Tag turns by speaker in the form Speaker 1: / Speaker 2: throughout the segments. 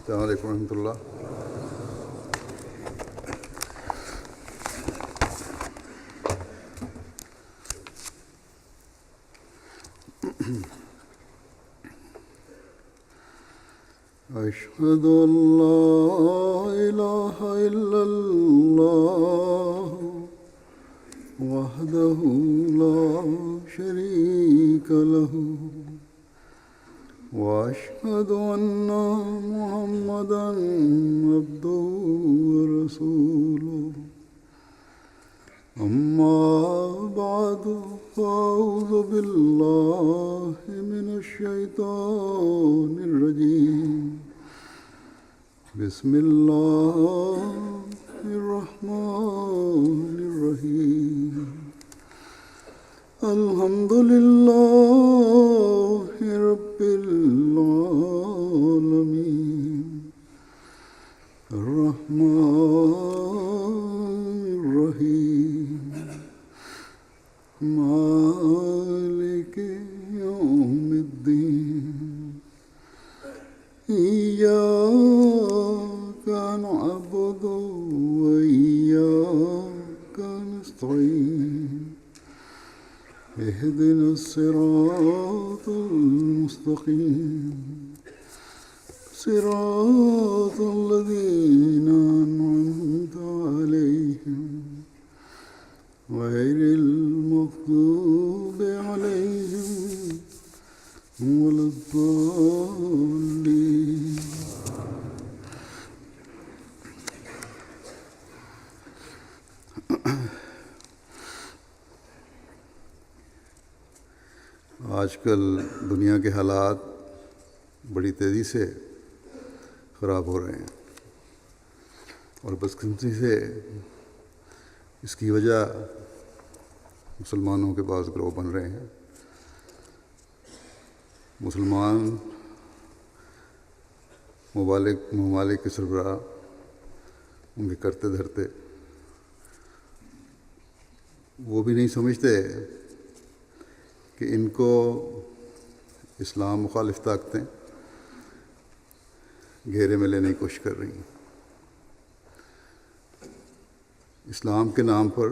Speaker 1: السلام علیکم ورحمۃ اللہ۔ اشہد ان لا الہ الا اللہ وحدہ لا شریک لہ واشہد ان محمدا عبدہ ورسولہ اما بعد فاعوذ باللہ من الشیطان الرجیم بسم اللہ الرحمن الرحیم الحمد للہ رب العالمین الرحمن الرحیم مالک یوم الدین ایاک نعبد وایاک نستعین اهدنا الصراط المستقیم صراط الذین أنعمت علیہم غیر المغضوب علیہم ولا الضالین۔ آج کل دنیا کے حالات بڑی تیزی سے خراب ہو رہے ہیں اور بدقسمتی سے اس کی وجہ مسلمانوں کے بعض گروہ بن رہے ہیں۔ مسلمان ممالک کے سربراہ ان کے کرتے دھرتے وہ بھی نہیں سمجھتے کہ ان کو اسلام مخالف طاقتیں گھیرے میں لینے کی کوشش کر رہی ہیں۔ اسلام کے نام پر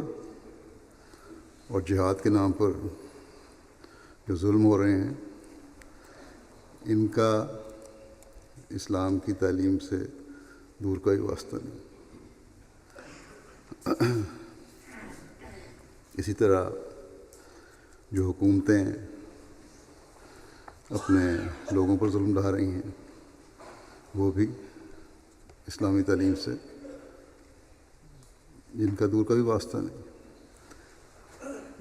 Speaker 1: اور جہاد کے نام پر جو ظلم ہو رہے ہیں ان کا اسلام کی تعلیم سے دور کا ہی واسطہ نہیں۔ اسی طرح جو حکومتیں اپنے لوگوں پر ظلم ڈھا رہی ہیں وہ بھی اسلامی تعلیم سے جن کا دور کا بھی واسطہ نہیں،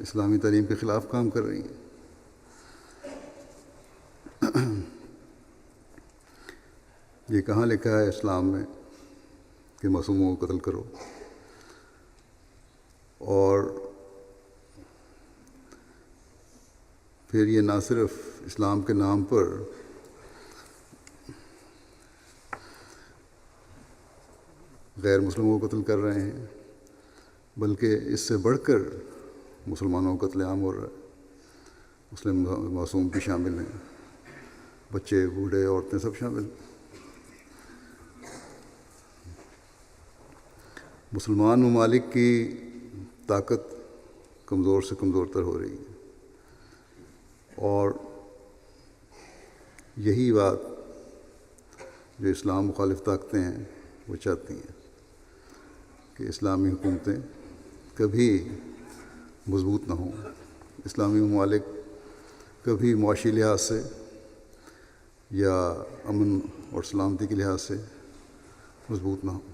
Speaker 1: اسلامی تعلیم کے خلاف کام کر رہی ہیں۔ یہ کہاں لکھا ہے اسلام میں کہ معصوموں کو قتل کرو؟ اور پھر یہ نہ صرف اسلام کے نام پر غیر مسلموں کو قتل کر رہے ہیں بلکہ اس سے بڑھ کر مسلمانوں کا قتل عام ہو رہا ہے۔ مسلم معصوم بھی شامل ہیں، بچے، بوڑھے، عورتیں سب شامل ہیں۔ مسلمان ممالک کی طاقت کمزور سے کمزور تر ہو رہی ہے اور یہی بات جو اسلام مخالف طاقتیں ہیں وہ چاہتی ہیں کہ اسلامی حکومتیں کبھی مضبوط نہ ہوں، اسلامی ممالک کبھی معاشی لحاظ سے یا امن اور سلامتی کے لحاظ سے مضبوط نہ ہوں۔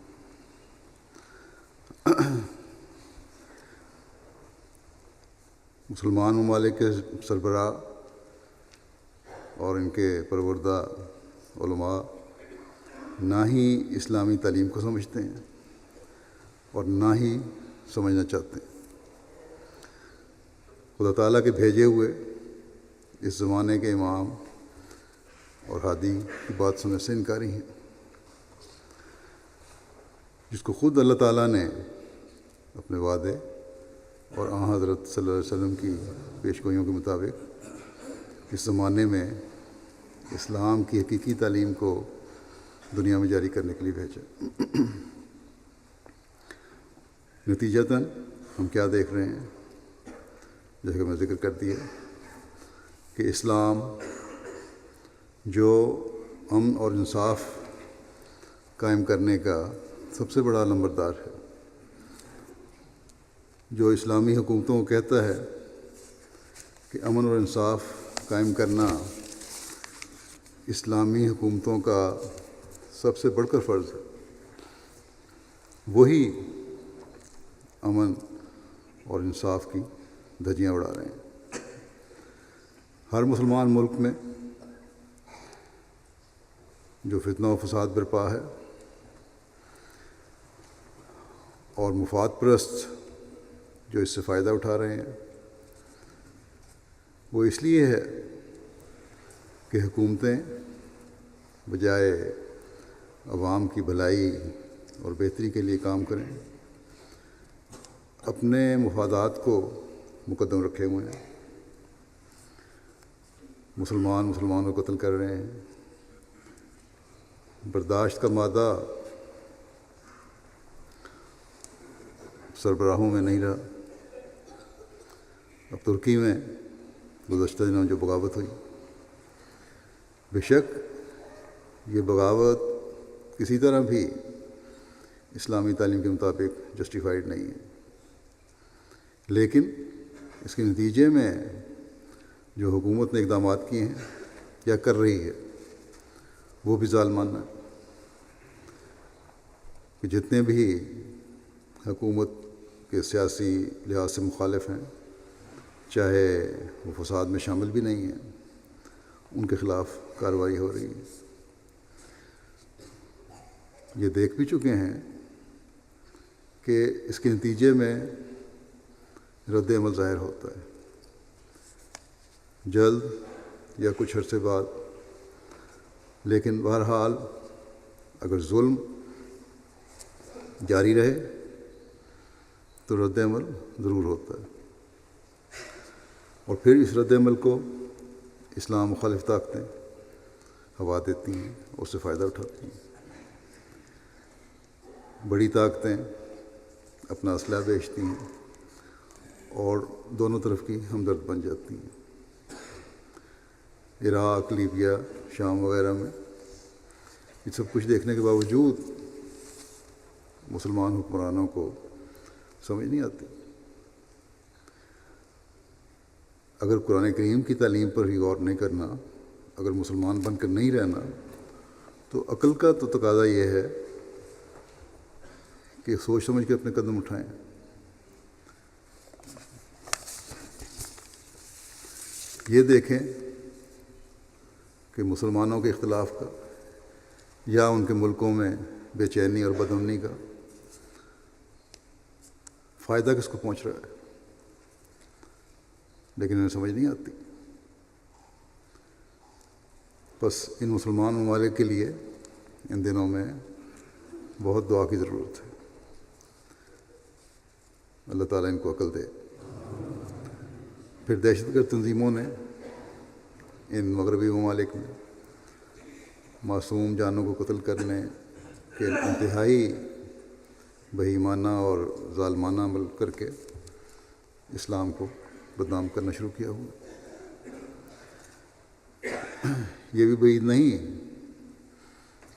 Speaker 1: مسلمان ممالک کے سربراہ اور ان کے پروردہ علماء نہ ہی اسلامی تعلیم کو سمجھتے ہیں اور نہ ہی سمجھنا چاہتے ہیں۔ خدا تعالیٰ کے بھیجے ہوئے اس زمانے کے امام اور ہادی کی بات سننے سے انکاری ہیں، جس کو خود اللہ تعالیٰ نے اپنے وعدے اور آن حضرت صلی اللہ علیہ وسلم کی پیشگوئیوں کے مطابق اس زمانے میں اسلام کی حقیقی تعلیم کو دنیا میں جاری کرنے کے لیے بھیجا۔ نتیجتاً ہم کیا دیکھ رہے ہیں، جیسے کہ میں ذکر کر دیا کہ اسلام جو امن اور انصاف قائم کرنے کا سب سے بڑا نمبردار ہے، جو اسلامی حکومتوں کو کہتا ہے کہ امن اور انصاف قائم کرنا اسلامی حکومتوں کا سب سے بڑھ کر فرض ہے، وہی امن اور انصاف کی دھجیاں اڑا رہے ہیں۔ ہر مسلمان ملک میں جو فتنہ و فساد برپا ہے اور مفاد پرست جو اس سے فائدہ اٹھا رہے ہیں، وہ اس لیے ہے کہ حکومتیں بجائے عوام کی بھلائی اور بہتری کے لیے کام کریں، اپنے مفادات کو مقدم رکھے ہوئے ہیں۔ مسلمانوں کو قتل کر رہے ہیں، برداشت کا مادہ سربراہوں میں نہیں رہا۔ اب ترکی میں گزشتہ دنوں جو بغاوت ہوئی، بے شک یہ بغاوت کسی طرح بھی اسلامی تعلیم کے مطابق جسٹیفائڈ نہیں ہے، لیکن اس کے نتیجے میں جو حکومت نے اقدامات کیے ہیں یا کر رہی ہے وہ بھی ظالمانہ ہے، کہ جتنے بھی حکومت کے سیاسی لحاظ سے مخالف ہیں، چاہے وہ فساد میں شامل بھی نہیں ہیں، ان کے خلاف کارروائی ہو رہی ہے۔ یہ دیکھ بھی چکے ہیں کہ اس کے نتیجے میں رد عمل ظاہر ہوتا ہے، جلد یا کچھ عرصے بعد، لیکن بہرحال اگر ظلم جاری رہے تو رد عمل ضرور ہوتا ہے، اور پھر اس رد عمل کو اسلام مخالف طاقتیں ہوا دیتی ہیں، اس سے فائدہ اٹھاتی ہیں۔ بڑی طاقتیں اپنا اسلحہ بیچتی ہیں اور دونوں طرف کی ہمدرد بن جاتی ہیں۔ عراق، لیبیا، شام وغیرہ میں یہ سب کچھ دیکھنے کے باوجود مسلمان حکمرانوں کو سمجھ نہیں آتی۔ اگر قرآن کریم کی تعلیم پر ہی غور نہیں کرنا، اگر مسلمان بن کر نہیں رہنا، تو عقل کا تو تقاضا یہ ہے کہ سوچ سمجھ کے اپنے قدم اٹھائیں۔ یہ دیکھیں کہ مسلمانوں کے اختلاف کا یا ان کے ملکوں میں بے چینی اور بدامنی کا فائدہ کس کو پہنچ رہا ہے، لیکن انہیں سمجھ نہیں آتی۔ بس ان مسلمان ممالک کے لیے ان دنوں میں بہت دعا کی ضرورت ہے۔ اللہ تعالیٰ ان کو عقل دے۔ پھر دہشت گرد تنظیموں نے ان مغربی ممالک میں معصوم جانوں کو قتل کرنے کے انتہائی بے ایمانہ اور ظالمانہ عمل کر کے اسلام کو بدنام کرنا شروع کیا ہوا۔ یہ بھی بعید نہیں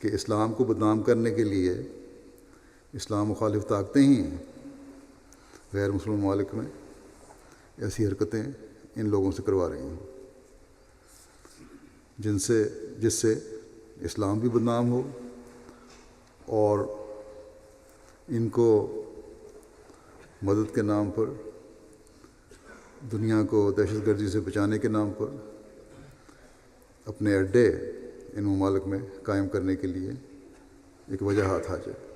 Speaker 1: کہ اسلام کو بدنام کرنے کے لیے اسلام مخالف طاقتیں ہی غیر مسلم ممالک میں ایسی حرکتیں ان لوگوں سے کروا رہی ہیں جس سے اسلام بھی بدنام ہو اور ان کو مدد کے نام پر، دنیا کو دہشت گردی سے بچانے کے نام پر اپنے اڈے ان ممالک میں قائم کرنے کے لیے ایک وجہ ہاتھ آ جائے۔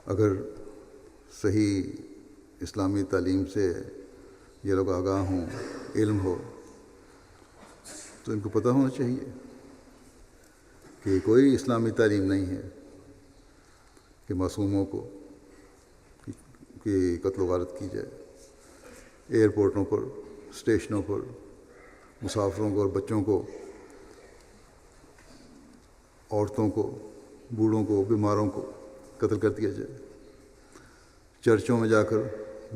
Speaker 1: اگر صحیح اسلامی تعلیم سے یہ لوگ آگاہ ہوں، علم ہو، تو ان کو پتہ ہونا چاہیے کہ کوئی اسلامی تعلیم نہیں ہے کہ معصوموں کو کی قتل و غارت کی جائے۔ ایئرپورٹوں پر، اسٹیشنوں پر مسافروں کو اور بچوں کو، عورتوں کو، بوڑھوں کو، بیماروں کو قتل کر دیا جائے، چرچوں میں جا کر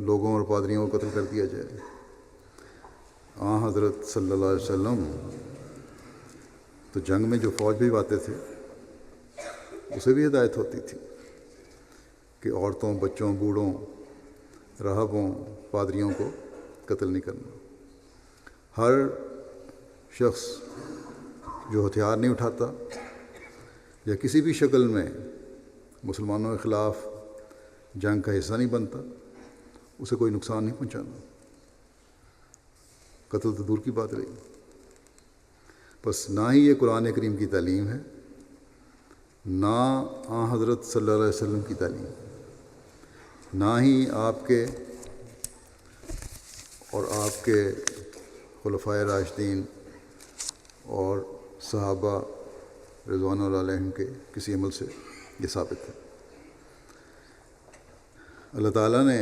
Speaker 1: لوگوں اور پادریوں کو قتل کر دیا جائے۔ حضرت صلی اللہ علیہ وسلم تو جنگ میں جو فوج بھجواتے تھے اسے بھی ہدایت ہوتی تھی کہ عورتوں، بچوں، بوڑھوں، راہبوں، پادریوں کو قتل نہیں کرنا۔ ہر شخص جو ہتھیار نہیں اٹھاتا یا کسی بھی شکل میں مسلمانوں کے خلاف جنگ کا حصہ نہیں بنتا، اسے کوئی نقصان نہیں پہنچانا، قتل تو دور کی بات رہی۔ بس نہ ہی یہ قرآن کریم کی تعلیم ہے، نہ حضرت صلی اللہ علیہ وسلم کی تعلیم، نہ ہی آپ کے اور آپ کے خلفائے راشدین اور صحابہ رضوان اللہ علیہم کے کسی عمل سے یہ ثابت ہے۔ اللہ تعالیٰ نے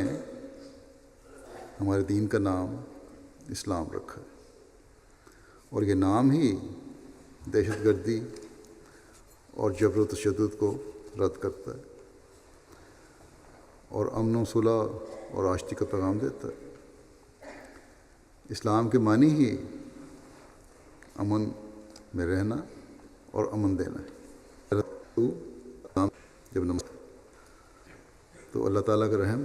Speaker 1: ہمارے دین کا نام اسلام رکھا ہے، اور یہ نام ہی دہشت گردی اور جبر و تشدد کو رد کرتا ہے اور امن و صلح اور آشتی کا پیغام دیتا ہے۔ اسلام کے معنی ہی امن میں رہنا اور امن دینا ہے۔ جب تو اللہ تعالیٰ کا رحم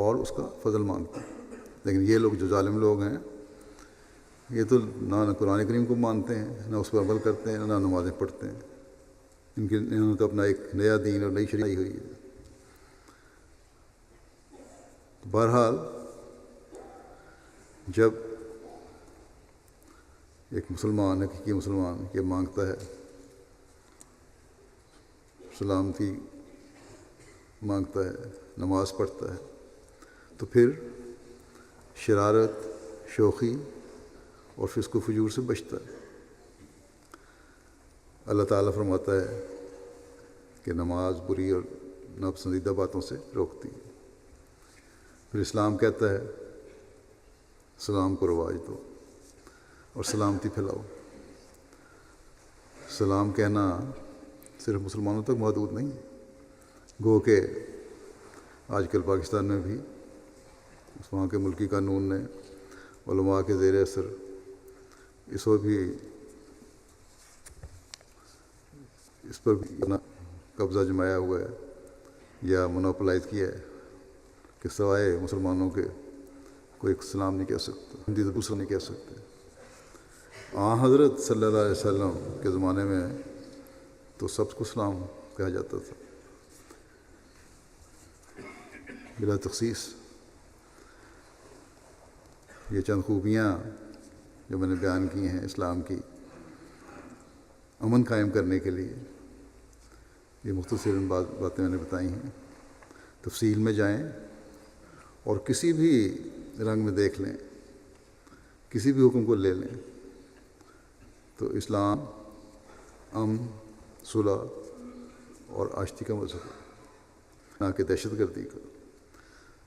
Speaker 1: اور اس کا فضل مانگتا ہے، لیکن یہ لوگ جو ظالم لوگ ہیں یہ تو نہ قرآن کریم کو مانتے ہیں، نہ اس پر عمل کرتے ہیں، نہ نمازیں پڑھتے ہیں۔ انہوں نے تو اپنا ایک نیا دین اور نئی شریعت ہوئی ہے۔ بہرحال جب ایک مسلمان، حقیقی مسلمان یہ مانگتا ہے، سلامتی مانگتا ہے، نماز پڑھتا ہے، تو پھر شرارت، شوخی اور فسق و فجور سے بچتا ہے۔ اللہ تعالیٰ فرماتا ہے کہ نماز بری اور ناپسندیدہ باتوں سے روکتی ہے۔ پھر اسلام کہتا ہے سلام کو رواج دو اور سلامتی پھیلاؤ۔ سلام کہنا صرف مسلمانوں تک محدود نہیں ہے، گو کہ آج کل پاکستان میں بھی اس وہاں کے ملکی قانون نے علماء کے زیر اثر اس پر بھی اپنا قبضہ جمایا ہوا ہے یا منوپلائز کیا ہے کہ سوائے مسلمانوں کے کوئی سلام نہیں کہہ سکتا، ہندی تو دوسرا نہیں کہہ سکتے۔ حضرت صلی اللہ علیہ وسلم کے زمانے میں تو سب کو سلام کہا جاتا تھا بلا تخصیص۔ یہ چند خوبیاں جو میں نے بیان کی ہیں اسلام کی امن قائم کرنے کے لیے، یہ مختصر باتیں میں نے بتائی ہیں۔ تفصیل میں جائیں اور کسی بھی رنگ میں دیکھ لیں، کسی بھی حکم کو لے لیں، تو اسلام امن، صلح اور آشتی کا مذہب ہے، نہ کہ دہشت گردی کا۔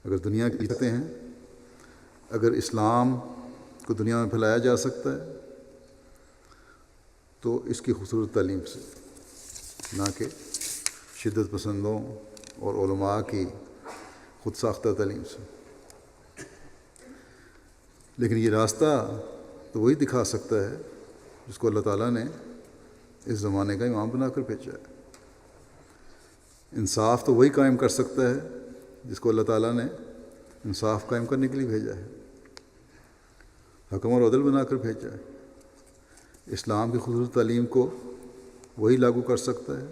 Speaker 1: اگر دنیا کی چاہتے ہیں، اگر اسلام کو دنیا میں پھیلایا جا سکتا ہے تو اس کی خوبصورت تعلیم سے، نہ کہ شدت پسندوں اور علماء کی خود ساختہ تعلیم سے۔ لیکن یہ راستہ تو وہی دکھا سکتا ہے جس کو اللہ تعالیٰ نے اس زمانے کا امام بنا کر بھیجا ہے۔ انصاف تو وہی قائم کر سکتا ہے جس کو اللہ تعالیٰ نے انصاف قائم کرنے کے لیے بھیجا ہے، حکم اور عدل بنا کر بھیجا ہے۔ اسلام کی خوبصورت تعلیم کو وہی لاگو کر سکتا ہے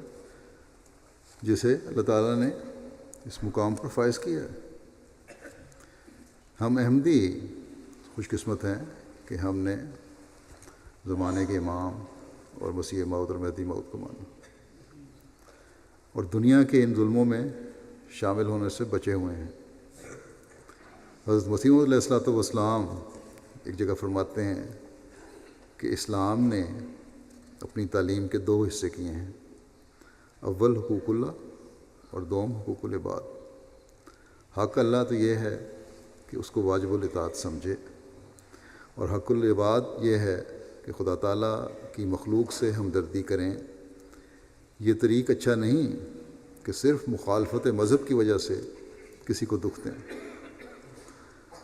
Speaker 1: جسے اللہ تعالیٰ نے اس مقام پر فائز کیا ہے۔ ہم احمدی خوش قسمت ہیں کہ ہم نے زمانے کے امام اور مسیح موعود اور مہدی موعود کو مانا اور دنیا کے ان ظلموں میں شامل ہونے سے بچے ہوئے ہیں۔ حضرت مسیح موعود علیہ الصلوۃ والسلام ایک جگہ فرماتے ہیں کہ اسلام نے اپنی تعلیم کے دو حصے کیے ہیں، اول حقوق اللہ اور دوم حقوق العباد۔ حق اللہ تو یہ ہے کہ اس کو واجب الاطاعت سمجھے، اور حق العباد یہ ہے کہ خدا تعالیٰ کی مخلوق سے ہمدردی کریں۔ یہ طریق اچھا نہیں کہ صرف مخالفت مذہب کی وجہ سے کسی کو دکھ دیں۔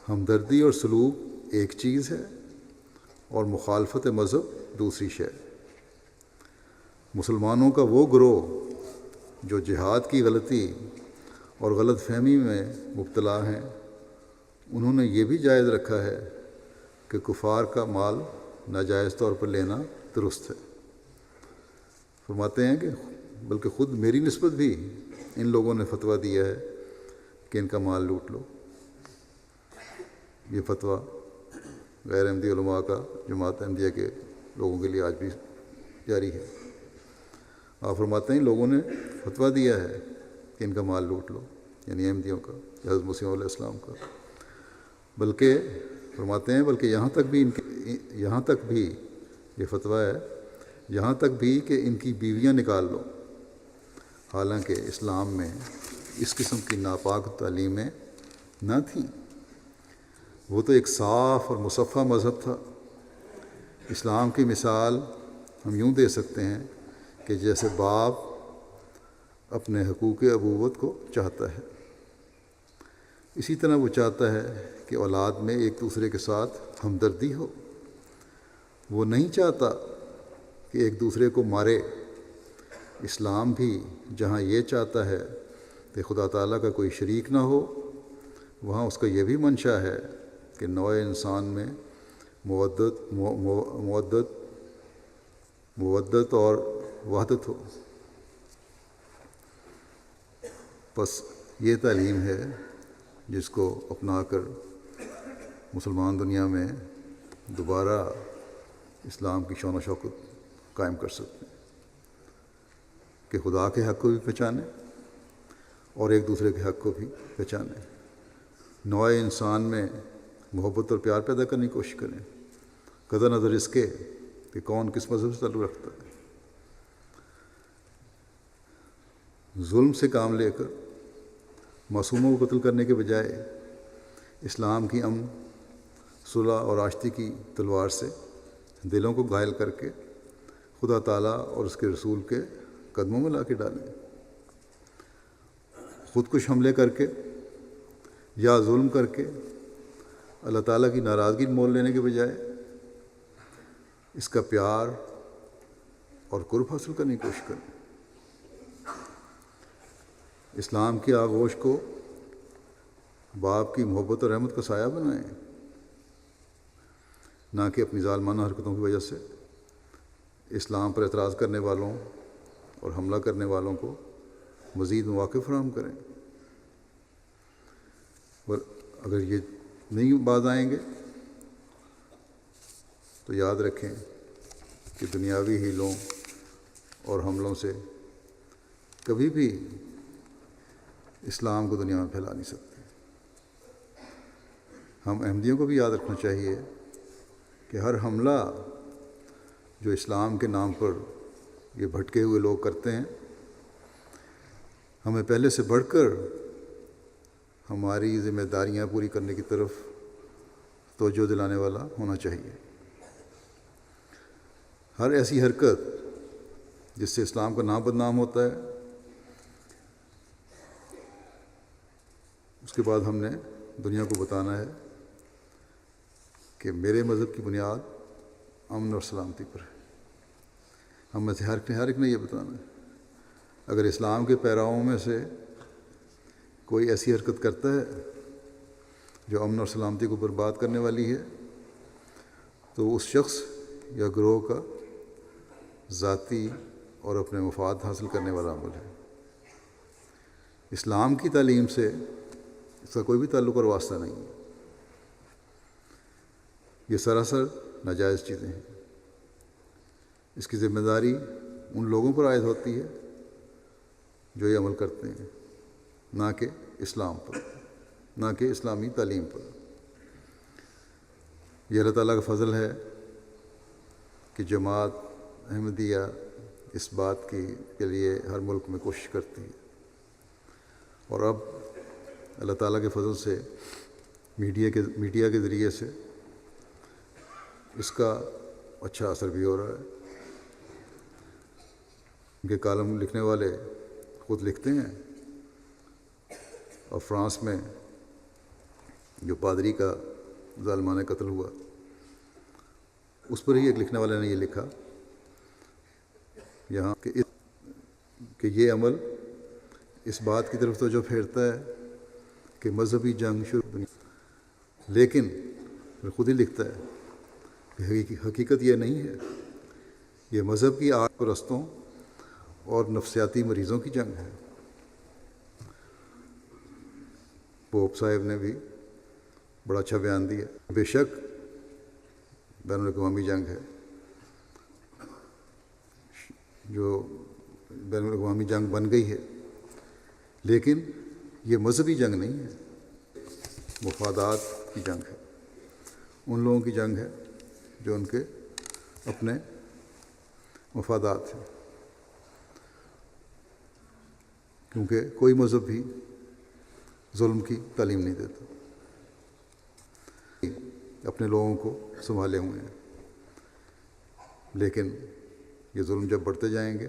Speaker 1: ہمدردی اور سلوک ایک چیز ہے اور مخالفت مذہب دوسری شے۔ مسلمانوں کا وہ گروہ جو جہاد کی غلطی اور غلط فہمی میں مبتلا ہیں، انہوں نے یہ بھی جائز رکھا ہے کہ کفار کا مال ناجائز طور پر لینا درست ہے۔ فرماتے ہیں کہ بلکہ خود میری نسبت بھی ان لوگوں نے فتویٰ دیا ہے کہ ان کا مال لوٹ لو۔ یہ فتویٰ غیر احمدی علماء کا جماعت احمدیہ کے لوگوں کے لیے آج بھی جاری ہے۔ آپ فرماتے ہیں لوگوں نے فتویٰ دیا ہے کہ ان کا مال لوٹ لو، یعنی احمدیوں کا، حضرت مسیح علیہ السلام کا۔ بلکہ فرماتے ہیں بلکہ یہاں تک بھی یہ فتویٰ ہے، یہاں تک بھی کہ ان کی بیویاں نکال لو، حالانکہ اسلام میں اس قسم کی ناپاک تعلیمیں نہ تھیں۔ وہ تو ایک صاف اور مصفہ مذہب تھا۔ اسلام کی مثال ہم یوں دے سکتے ہیں کہ جیسے باپ اپنے حقوق ابوت کو چاہتا ہے، اسی طرح وہ چاہتا ہے کہ اولاد میں ایک دوسرے کے ساتھ ہمدردی ہو۔ وہ نہیں چاہتا کہ ایک دوسرے کو مارے۔ اسلام بھی جہاں یہ چاہتا ہے کہ خدا تعالیٰ کا کوئی شریک نہ ہو، وہاں اس کا یہ بھی منشا ہے کہ نوع انسان میں مودت اور وحدت ہو۔ بس یہ تعلیم ہے جس کو اپنا کر مسلمان دنیا میں دوبارہ اسلام کی شان و شوکت قائم کر سکتے ہیں کہ خدا کے حق کو بھی پہچانیں اور ایک دوسرے کے حق کو بھی پہچانیں۔ نوع انسان میں محبت اور پیار پیدا کرنے کی کوشش کریں، قطع نظر اس کے کہ کون کس مذہب سے تعلق رکھتا ہے۔ ظلم سے کام لے کر معصوموں کو قتل کرنے کے بجائے اسلام کی امن، صلح اور آشتی کی تلوار سے دلوں کو گھائل کر کے خدا تعالیٰ اور اس کے رسول کے قدموں میں لا کے ڈالیں۔ خودکش حملے کر کے یا ظلم کر کے اللہ تعالیٰ کی ناراضگی مول لینے کے بجائے اس کا پیار اور قرب حاصل کرنے کی کوشش کریں۔ اسلام کی آغوش کو باپ کی محبت اور رحمت کا سایہ بنائیں، نہ کہ اپنی ظالمانہ حرکتوں کی وجہ سے اسلام پر اعتراض کرنے والوں اور حملہ کرنے والوں کو مزید مواقع فراہم کریں۔ اور اگر یہ نہیں باز آئیں گے تو یاد رکھیں کہ دنیاوی ہیلوں اور حملوں سے کبھی بھی اسلام کو دنیا میں پھیلا نہیں سکتے۔ ہم احمدیوں کو بھی یاد رکھنا چاہیے کہ ہر حملہ جو اسلام کے نام پر یہ بھٹکے ہوئے لوگ کرتے ہیں، ہمیں پہلے سے بڑھ کر ہماری ذمہ داریاں پوری کرنے کی طرف توجہ دلانے والا ہونا چاہیے۔ ہر ایسی حرکت جس سے اسلام کا نام بدنام ہوتا ہے، اس کے بعد ہم نے دنیا کو بتانا ہے کہ میرے مذہب کی بنیاد امن اور سلامتی پر ہے۔ ہم میں سے ہر ایک نے یہ بتانا ہے۔ اگر اسلام کے پیراؤں میں سے کوئی ایسی حرکت کرتا ہے جو امن اور سلامتی کو برباد کرنے والی ہے، تو اس شخص یا گروہ کا ذاتی اور اپنے مفاد حاصل کرنے والا عمل ہے۔ اسلام کی تعلیم سے اس کا کوئی بھی تعلق اور واسطہ نہیں ہے۔ یہ سراسر ناجائز چیزیں ہیں۔ اس کی ذمہ داری ان لوگوں پر عائد ہوتی ہے جو یہ عمل کرتے ہیں، نہ کہ اسلام پر، نہ کہ اسلامی تعلیم پر۔ یہ اللہ تعالیٰ کا فضل ہے کہ جماعت احمدیہ اس بات کے لیے ہر ملک میں کوشش کرتی ہے، اور اب اللہ تعالیٰ کے فضل سے میڈیا کے ذریعے سے اس کا اچھا اثر بھی ہو رہا ہے۔ ان کے کالم لکھنے والے خود لکھتے ہیں، اور فرانس میں جو پادری کا ظالمانہ قتل ہوا، اس پر ہی ایک لکھنے والے نے یہ لکھا یہاں کہ یہ عمل اس بات کی طرف توجہ پھیرتا ہے کہ مذہبی جنگ شروع، لیکن خود ہی لکھتا ہے کہ حقیقت یہ نہیں ہے، یہ مذہب کی آڑ پرستوں اور نفسیاتی مریضوں کی جنگ ہے۔ پوپ صاحب نے بھی بڑا اچھا بیان دیا۔ بے شک بین الاقوامی جنگ ہے، جو بین الاقوامی جنگ بن گئی ہے، لیکن یہ مذہبی جنگ نہیں ہے، مفادات کی جنگ ہے، ان لوگوں کی جنگ ہے جو ان کے اپنے مفادات ہیں، کیونکہ کوئی مذہب بھی ظلم کی تعلیم نہیں دیتا، اپنے لوگوں کو سنبھالے ہوئے ہیں، لیکن یہ ظلم جب بڑھتے جائیں گے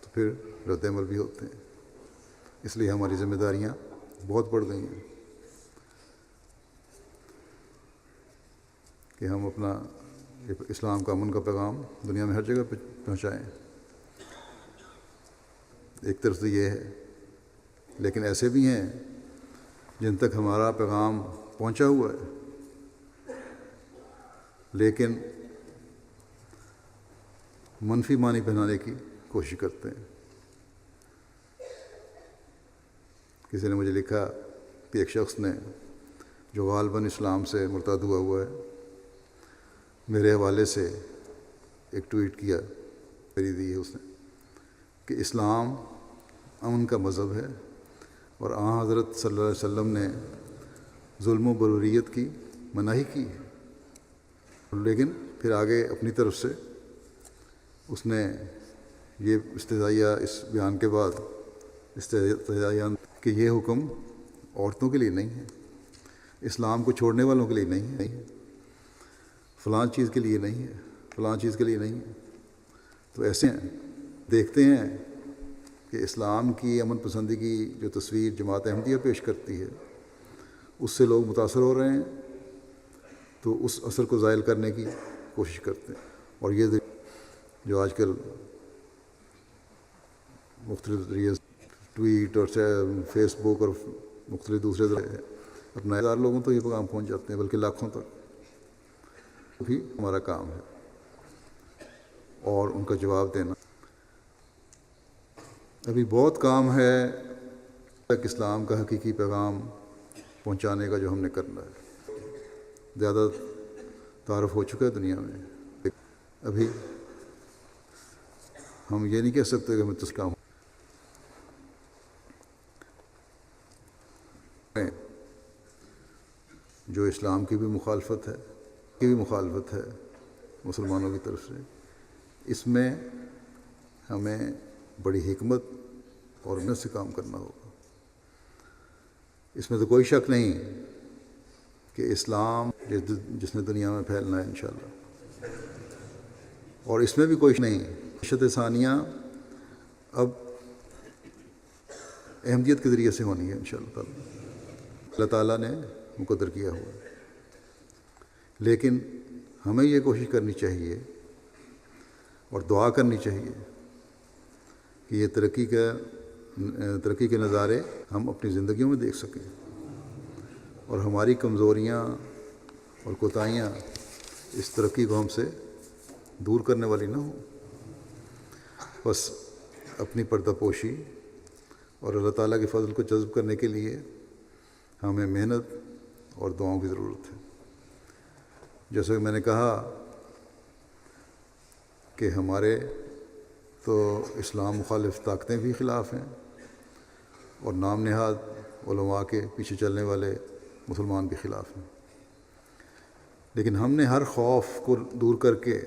Speaker 1: تو پھر رد عمل بھی ہوتے ہیں۔ اس لیے ہماری ذمہ داریاں بہت بڑھ گئی ہیں کہ ہم اپنا اسلام کا امن کا پیغام دنیا میں ہر جگہ پہ پہنچائیں۔ ایک طرف سے یہ ہے، لیکن ایسے بھی ہیں جن تک ہمارا پیغام پہنچا ہوا ہے لیکن منفی معنی پہنانے کی کوشش کرتے ہیں۔ کسی نے مجھے لکھا کہ ایک شخص نے جو غالباً اسلام سے مرتد ہوا ہے، میرے حوالے سے ایک ٹویٹ کیا، میری دی ہے اس نے، کہ اسلام امن کا مذہب ہے اور آن حضرت صلی اللہ علیہ وسلم نے ظلم و بربریت کی مناہی کی ہے، لیکن پھر آگے اپنی طرف سے اس نے یہ استدعائیہ اس بیان کے بعد استدعائیہ کہ یہ حکم عورتوں کے لیے نہیں ہے، اسلام کو چھوڑنے والوں کے لیے نہیں ہے، فلاں چیز کے لیے نہیں ہے، فلاں چیز کے لیے نہیں ہے۔ تو ایسے ہیں، دیکھتے ہیں کہ اسلام کی امن پسندی کی جو تصویر جماعت احمدیہ پیش کرتی ہے اس سے لوگ متاثر ہو رہے ہیں، تو اس اثر کو زائل کرنے کی کوشش کرتے ہیں، اور یہ جو آج کل مختلف ذریعے ٹویٹ اور فیس بک اور مختلف دوسرے ذرائع اپنا ہزار لوگوں تو یہ پیغام پہنچ جاتے ہیں، بلکہ لاکھوں تک بھی ہمارا کام ہے اور ان کا جواب دینا۔ ابھی بہت کام ہے تک اسلام کا حقیقی پیغام پہنچانے کا جو ہم نے کرنا ہے، زیادہ تعارف ہو چکا ہے دنیا میں، ابھی ہم یہ نہیں کہہ سکتے کہ میں تسکا ہوں۔ جو اسلام کی بھی مخالفت ہے مسلمانوں کی طرف سے، اس میں ہمیں بڑی حکمت اور محنت سے کام کرنا ہوگا۔ اس میں تو کوئی شک نہیں کہ اسلام جس نے دنیا میں پھیلنا ہے انشاءاللہ، اور اس میں بھی کوئی نہیں معیشت ثانیہ اب احمدیت کے ذریعے سے ہونی ہے انشاءاللہ تعالی، اللہ تعالیٰ نے مقدر کیا ہوا ہے، لیکن ہمیں یہ کوشش کرنی چاہیے اور دعا کرنی چاہیے کہ یہ ترقی کے نظارے ہم اپنی زندگیوں میں دیکھ سکیں، اور ہماری کمزوریاں اور کوتاہیاں اس ترقی کو ہم سے دور کرنے والی نہ ہوں۔ بس اپنی پردہ پوشی اور اللہ تعالیٰ کے فضل کو جذب کرنے کے لیے ہمیں محنت اور دعاؤں کی ضرورت ہے۔ جیسا کہ میں نے کہا کہ ہمارے تو اسلام مخالف طاقتیں بھی خلاف ہیں، اور نام نہاد علماء کے پیچھے چلنے والے مسلمان بھی خلاف ہیں، لیکن ہم نے ہر خوف کو دور کر کے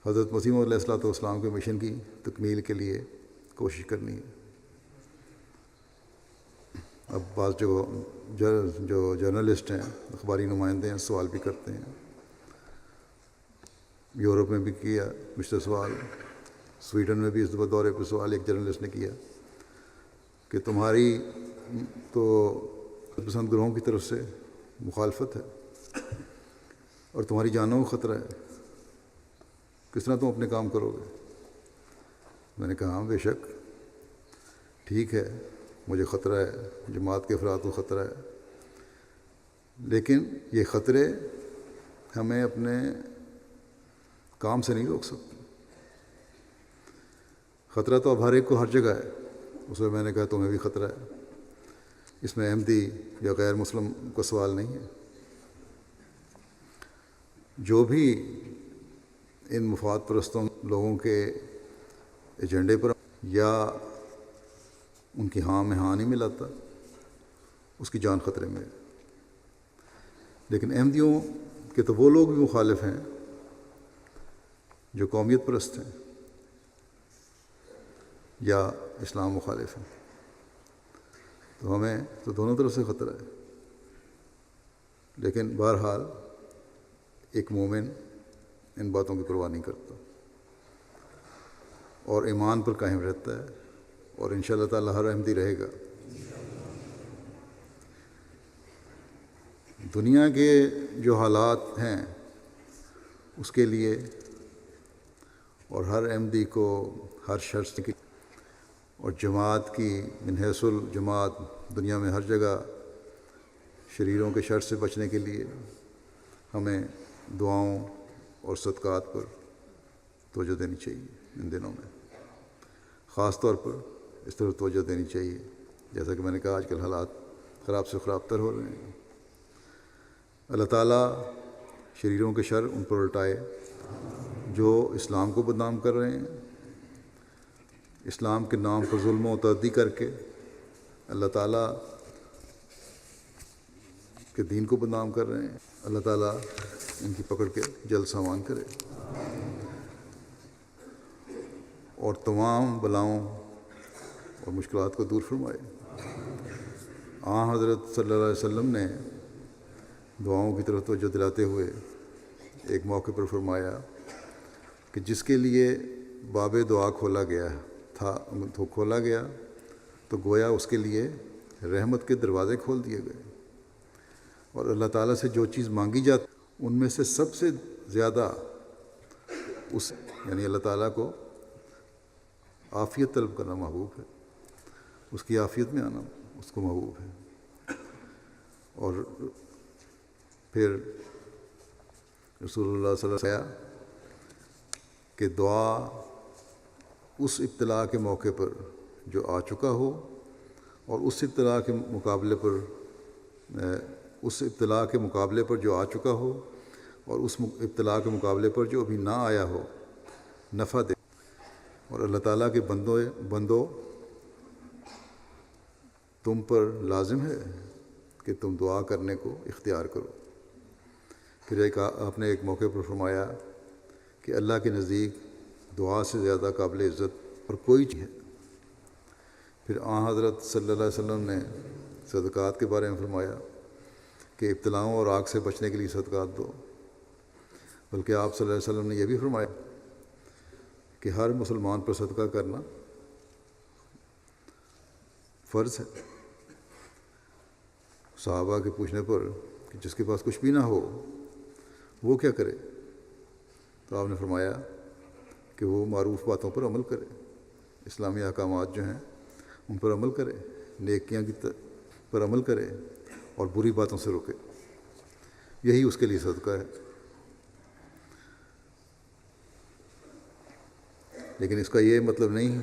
Speaker 1: حضرت مسیح علیہ الصلوۃ والسلام کے مشن کی تکمیل کے لیے کوشش کرنی ہے۔ اب بعض جو جرنلسٹ ہیں، اخباری نمائندے ہیں، سوال بھی کرتے ہیں یورپ میں بھی کیا مشتر سوال، سویڈن میں بھی اس دورے پہ سوال ایک جرنلسٹ نے کیا کہ تمہاری تو پسند گروہوں کی طرف سے مخالفت ہے اور تمہاری جانوں کو خطرہ ہے، کس طرح تم اپنے کام کرو گے؟ میں نے کہا ہاں بے شک ٹھیک ہے، مجھے خطرہ ہے، جماعت کے افراد کو خطرہ ہے، لیکن یہ خطرے ہمیں اپنے کام سے نہیں روک سکتے۔ خطرہ تو اب ہر ایک کو ہر جگہ ہے۔ اس میں نے کہا تمہیں بھی خطرہ ہے، اس میں احمدی یا غیر مسلم کا سوال نہیں ہے۔ جو بھی ان مفاد پرستوں لوگوں کے ایجنڈے پر یا ان کی ہاں میں ہاں نہیں ملاتا، اس کی جان خطرے میں ہے۔ لیکن احمدیوں کے تو وہ لوگ بھی مخالف ہیں جو قومیت پرست ہیں یا اسلام مخالف ہیں، تو ہمیں تو دونوں طرف سے خطرہ ہے۔ لیکن بہرحال ایک مومن ان باتوں کی پرواہ نہیں کرتا اور ایمان پر قائم رہتا ہے، اور انشاءاللہ تعالی ہر احمدی رہے گا۔ دنیا کے جو حالات ہیں اس کے لیے اور ہر احمدی کو ہر شرط کی اور جماعت کی من حیث الجماعت دنیا میں ہر جگہ شریروں کے شر سے بچنے کے لیے ہمیں دعاؤں اور صدقات پر توجہ دینی چاہیے۔ ان دنوں میں خاص طور پر اس طرح توجہ دینی چاہیے، جیسا کہ میں نے کہا آج کل حالات خراب سے خراب تر ہو رہے ہیں۔ اللہ تعالیٰ شریروں کے شر ان پر الٹائے جو اسلام کو بدنام کر رہے ہیں، اسلام کے نام پر ظلم و تعدی کر کے اللہ تعالیٰ کے دین کو بدنام کر رہے ہیں۔ اللہ تعالیٰ ان کی پکڑ کے جلد سامان کرے اور تمام بلاؤں اور مشکلات کو دور فرمائے۔ حضرت صلی اللہ علیہ وسلم نے دعاؤں کی طرف توجہ دلاتے ہوئے ایک موقع پر فرمایا کہ جس کے لیے باب دعا کھولا گیا تو گویا اس کے لیے رحمت کے دروازے کھول دیے گئے، اور اللہ تعالیٰ سے جو چیز مانگی جاتی ان میں سے سب سے زیادہ یعنی اللہ تعالیٰ کو عافیت طلب کرنا محبوب ہے، اس کی عافیت میں آنا اس کو محبوب ہے۔ اور پھر رسول اللہ صلی اللہ علیہ وسلم کہ دعا اس ابتلا کے موقع پر جو آ چکا ہو اور اس ابتلا کے مقابلے پر جو آ چکا ہو اور اس ابتلا کے مقابلے پر جو ابھی نہ آیا ہو نفع دے، اور اللہ تعالیٰ کے بندو تم پر لازم ہے کہ تم دعا کرنے کو اختیار کرو۔ پھر آپ نے ایک موقع پر فرمایا کہ اللہ کے نزدیک دعا سے زیادہ قابل عزت اور کوئی چیز ہے۔ پھر حضرت صلی اللہ علیہ وسلم نے صدقات کے بارے میں فرمایا کہ ابتلاؤں اور آگ سے بچنے کے لیے صدقات دو، بلکہ آپ صلی اللہ علیہ وسلم نے یہ بھی فرمایا کہ ہر مسلمان پر صدقہ کرنا فرض ہے۔ صحابہ کے پوچھنے پر کہ جس کے پاس کچھ بھی نہ ہو وہ کیا کرے، تو آپ نے فرمایا کہ وہ معروف باتوں پر عمل کرے، اسلامی احکامات جو ہیں ان پر عمل کرے، نیکیاں پر عمل کرے اور بری باتوں سے روکے، یہی اس کے لیے صدقہ ہے۔ لیکن اس کا یہ مطلب نہیں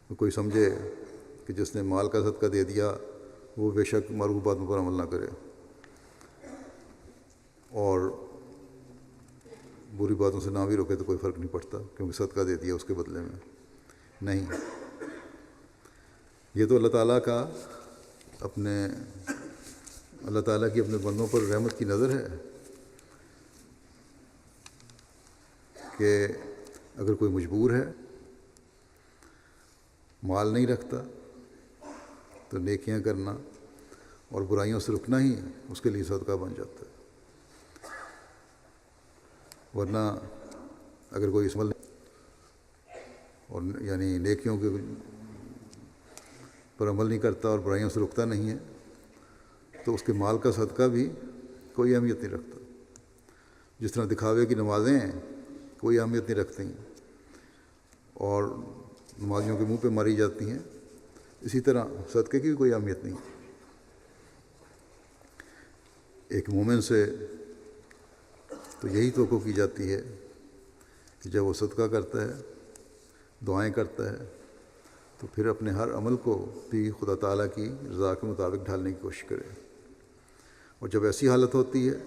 Speaker 1: کہ کوئی سمجھے کہ جس نے مال کا صدقہ دے دیا وہ بے شک معروف باتوں پر عمل نہ کرے اور بری باتوں سے نہ بھی روکے تو کوئی فرق نہیں پڑتا کیونکہ صدقہ دے دیا اس کے بدلے میں۔ نہیں، یہ تو اللہ تعالیٰ کی اپنے بندوں پر رحمت کی نظر ہے کہ اگر کوئی مجبور ہے، مال نہیں رکھتا، تو نیکیاں کرنا اور برائیوں سے رکنا ہی اس کے لیے صدقہ بن جاتا ہے۔ ورنہ اگر کوئی اس عمل اور یعنی نیکیوں کے پر عمل نہیں کرتا اور برائیوں سے رکتا نہیں ہے تو اس کے مال کا صدقہ بھی کوئی اہمیت نہیں رکھتا. جس طرح دکھاوے کی نمازیں کوئی اہمیت نہیں رکھتی ہیں اور نمازیوں کے منہ پہ ماری جاتی ہیں، اسی طرح صدقے کی بھی کوئی اہمیت نہیں. ایک مومن سے تو یہی توقع کی جاتی ہے کہ جب وہ صدقہ کرتا ہے، دعائیں کرتا ہے، تو پھر اپنے ہر عمل کو بھی خدا تعالیٰ کی رضا کے مطابق ڈھالنے کی کوشش کرے. اور جب ایسی حالت ہوتی ہے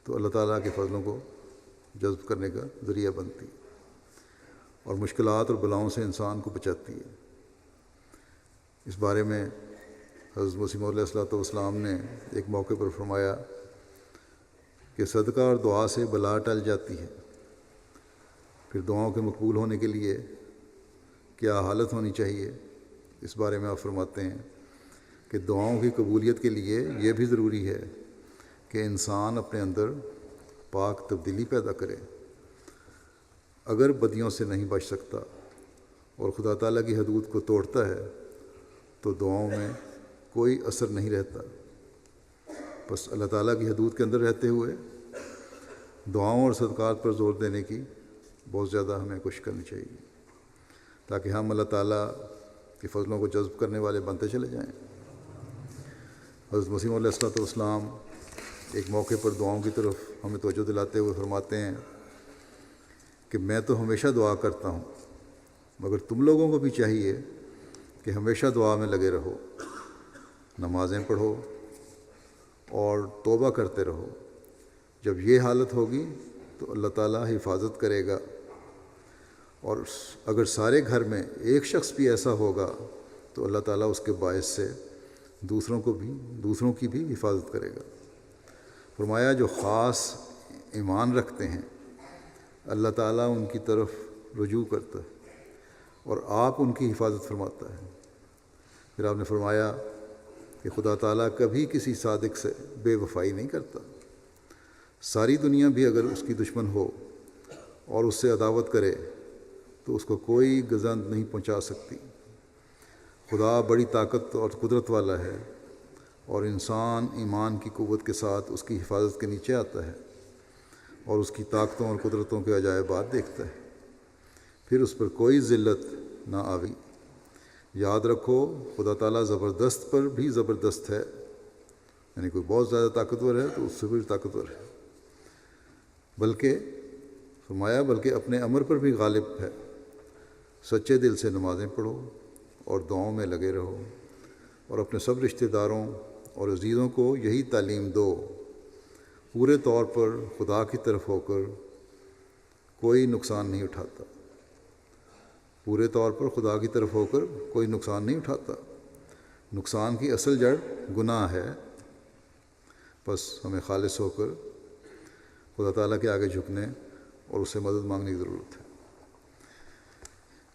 Speaker 1: تو اللہ تعالیٰ کے فضلوں کو جذب کرنے کا ذریعہ بنتی ہے اور مشکلات اور بلاؤں سے انسان کو بچاتی ہے. اس بارے میں حضرت مسیح موعود علیہ السلام نے ایک موقع پر فرمایا کہ صدقہ اور دعا سے بلا ٹل جاتی ہے. پھر دعاؤں کے مقبول ہونے کے لیے کیا حالت ہونی چاہیے، اس بارے میں آپ فرماتے ہیں کہ دعاؤں کی قبولیت کے لیے یہ بھی ضروری ہے کہ انسان اپنے اندر پاک تبدیلی پیدا کرے. اگر بدیوں سے نہیں بچ سکتا اور خدا تعالیٰ کی حدود کو توڑتا ہے تو دعاؤں میں کوئی اثر نہیں رہتا. بس اللہ تعالیٰ کی حدود کے اندر رہتے ہوئے دعاؤں اور صدقات پر زور دینے کی بہت زیادہ ہمیں کوشش کرنی چاہیے تاکہ ہم اللہ تعالیٰ کے فضلوں کو جذب کرنے والے بنتے چلے جائیں. حضرت مسیح موعود علیہ السلام ایک موقع پر دعاؤں کی طرف ہمیں توجہ دلاتے ہوئے فرماتے ہیں کہ میں تو ہمیشہ دعا کرتا ہوں، مگر تم لوگوں کو بھی چاہیے کہ ہمیشہ دعا میں لگے رہو، نمازیں پڑھو اور توبہ کرتے رہو. جب یہ حالت ہوگی تو اللہ تعالیٰ حفاظت کرے گا، اور اگر سارے گھر میں ایک شخص بھی ایسا ہوگا تو اللہ تعالیٰ اس کے باعث سے دوسروں کی بھی حفاظت کرے گا. فرمایا جو خاص ایمان رکھتے ہیں اللہ تعالیٰ ان کی طرف رجوع کرتا ہے اور آپ ان کی حفاظت فرماتا ہے. پھر آپ نے فرمایا کہ خدا تعالیٰ کبھی کسی صادق سے بے وفائی نہیں کرتا. ساری دنیا بھی اگر اس کی دشمن ہو اور اس سے عداوت کرے تو اس کو کوئی گزند نہیں پہنچا سکتی. خدا بڑی طاقت اور قدرت والا ہے اور انسان ایمان کی قوت کے ساتھ اس کی حفاظت کے نیچے آتا ہے اور اس کی طاقتوں اور قدرتوں کے عجائبات دیکھتا ہے. پھر اس پر کوئی ذلت نہ آوی. یاد رکھو خدا تعالیٰ زبردست پر بھی زبردست ہے، یعنی کوئی بہت زیادہ طاقتور ہے تو اس سے بھی طاقتور ہے. بلکہ اپنے امر پر بھی غالب ہے. سچے دل سے نمازیں پڑھو اور دعاؤں میں لگے رہو اور اپنے سب رشتہ داروں اور عزیزوں کو یہی تعلیم دو. پورے طور پر خدا کی طرف ہو کر کوئی نقصان نہیں اٹھاتا. پورے طور پر خدا کی طرف ہو کر کوئی نقصان نہیں اٹھاتا. نقصان کی اصل جڑ گناہ ہے. بس ہمیں خالص ہو کر خدا تعالیٰ کے آگے جھکنے اور اس سے مدد مانگنے کی ضرورت ہے.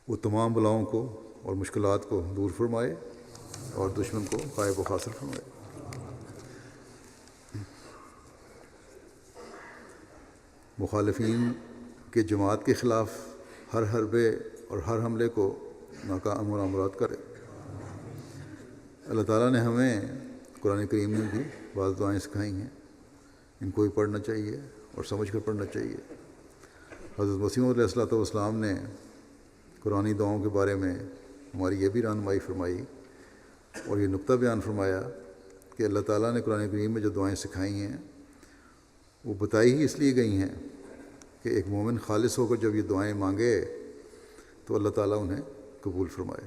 Speaker 1: وہ تمام بلاؤں کو اور مشکلات کو دور فرمائے اور دشمن کو غائب و خاسر فرمائے. مخالفین کے جماعت کے خلاف ہر حربے اور ہر حملے کو ناکام و نامراد کرے. اللہ تعالیٰ نے ہمیں قرآن کریم میں بھی بعض دعائیں سکھائی ہیں، ان کو بھی پڑھنا چاہیے اور سمجھ کر پڑھنا چاہیے. حضرت مسیح موعود علیہ السلام نے قرآنی دعاؤں کے بارے میں ہماری یہ بھی رہنمائی فرمائی اور یہ نقطہ بیان فرمایا کہ اللہ تعالیٰ نے قرآن کریم میں جو دعائیں سکھائی ہیں وہ بتائی ہی اس لیے گئی ہیں کہ ایک مومن خالص ہو کر جب یہ دعائیں مانگے تو اللہ تعالیٰ انہیں قبول فرمائے.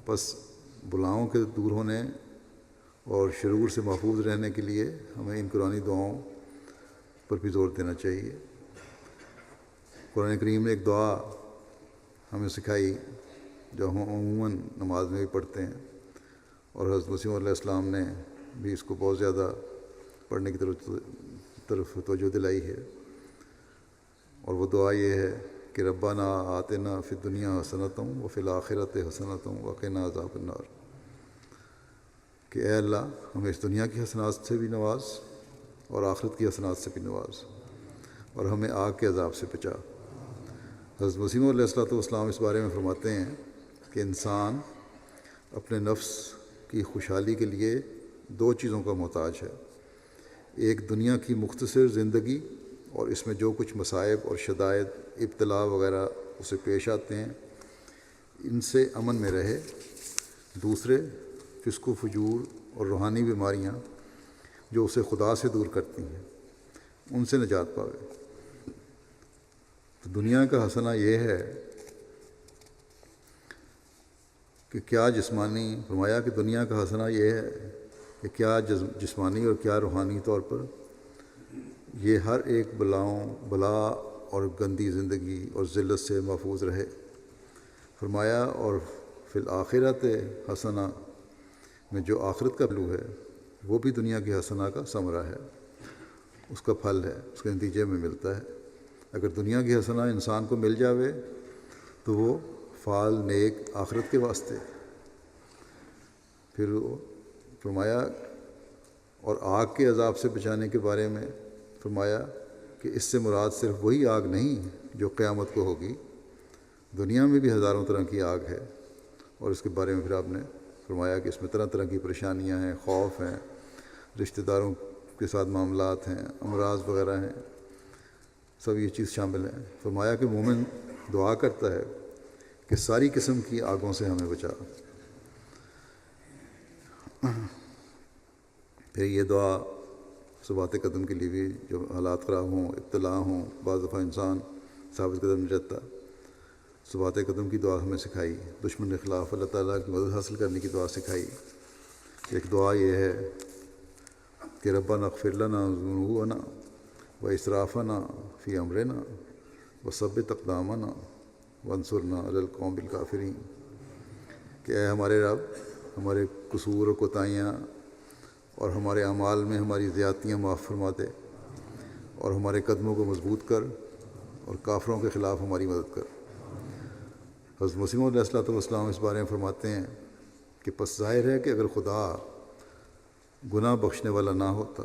Speaker 1: بس بلاؤں کے دور ہونے اور شرور سے محفوظ رہنے کے لیے ہمیں ان قرآنی دعاؤں پر بھی زور دینا چاہیے. قرآن کریم نے ایک دعا ہمیں سکھائی جو ہم عموماً نماز میں بھی پڑھتے ہیں اور حضرت مسیح علیہ السلام نے بھی اس کو بہت زیادہ پڑھنے کی طرف توجہ دلائی ہے، اور وہ دعا یہ ہے کہ ربنا آتنا فی الدنیا حسنۃ وفی الآخرۃ حسنۃ وقنا عذاب النار. کہ اے اللہ ہمیں اس دنیا کی حسنات سے بھی نواز اور آخرت کی حسنات سے بھی نواز. اور ہمیں آگ کے عذاب سے بچا۔ حضرت مسیح علیہ الصلوۃ والسلام اس بارے میں فرماتے ہیں کہ انسان اپنے نفس کی خوشحالی کے لیے دو چیزوں کا محتاج ہے، ایک دنیا کی مختصر زندگی اور اس میں جو کچھ مصائب اور شدائد، ابتلا وغیرہ اسے پیش آتے ہیں ان سے امن میں رہے، دوسرے فسق و فجور اور روحانی بیماریاں جو اسے خدا سے دور کرتی ہیں ان سے نجات پاوے۔ تو دنیا کا حسنہ یہ ہے کہ کیا جسمانی فرمایا کہ دنیا کا حسنہ یہ ہے کہ کیا جسمانی اور کیا روحانی طور پر یہ ہر ایک بلا اور گندی زندگی اور ذلت سے محفوظ رہے۔ فرمایا اور فی الآخرت حسنہ میں جو آخرت کا پہلو ہے وہ بھی دنیا کی حسنہ کا ثمرہ ہے، اس کا پھل ہے، اس کے نتیجے میں ملتا ہے۔ اگر دنیا کی حسنہ انسان کو مل جاوے تو وہ فعال نیک آخرت کے واسطے۔ پھر فرمایا اور آگ کے عذاب سے بچانے کے بارے میں فرمایا کہ اس سے مراد صرف وہی آگ نہیں جو قیامت کو ہوگی، دنیا میں بھی ہزاروں طرح کی آگ ہے، اور اس کے بارے میں پھر آپ نے فرمایا کہ اس میں طرح طرح کی پریشانیاں ہیں، خوف ہیں، رشتہ داروں کے ساتھ معاملات ہیں، امراض وغیرہ ہیں، سب یہ چیز شامل ہیں۔ فرمایا کہ مومن دعا کرتا ہے کہ ساری قسم کی آگوں سے ہمیں بچا۔ پھر یہ دعا ثبات قدم کے لیے بھی، جو حالات خراب ہوں، ابتلا ہوں، بعض دفعہ انسان ثابت قدم نہیں رہتا، ثبات قدم کی دعا ہمیں سکھائی، دشمن کے خلاف اللہ تعالیٰ کی مدد حاصل کرنے کی دعا سکھائی۔ ایک دعا یہ ہے کہ ربنا اغفر لنا ذنوبنا و اسرافنا فی امرنا وثبت اقدامنا وانصرنا علی القوم الکافرین، کہ اے ہمارے رب، ہمارے قصور و کوتاہیاں اور ہمارے اعمال میں ہماری زیادتیاں معاف فرما دے، اور ہمارے قدموں کو مضبوط کر اور کافروں کے خلاف ہماری مدد کر۔ حضرت مسیح علیہ الصلوۃ والسلام اس بارے میں فرماتے ہیں کہ پس ظاہر ہے کہ اگر خدا گناہ بخشنے والا نہ ہوتا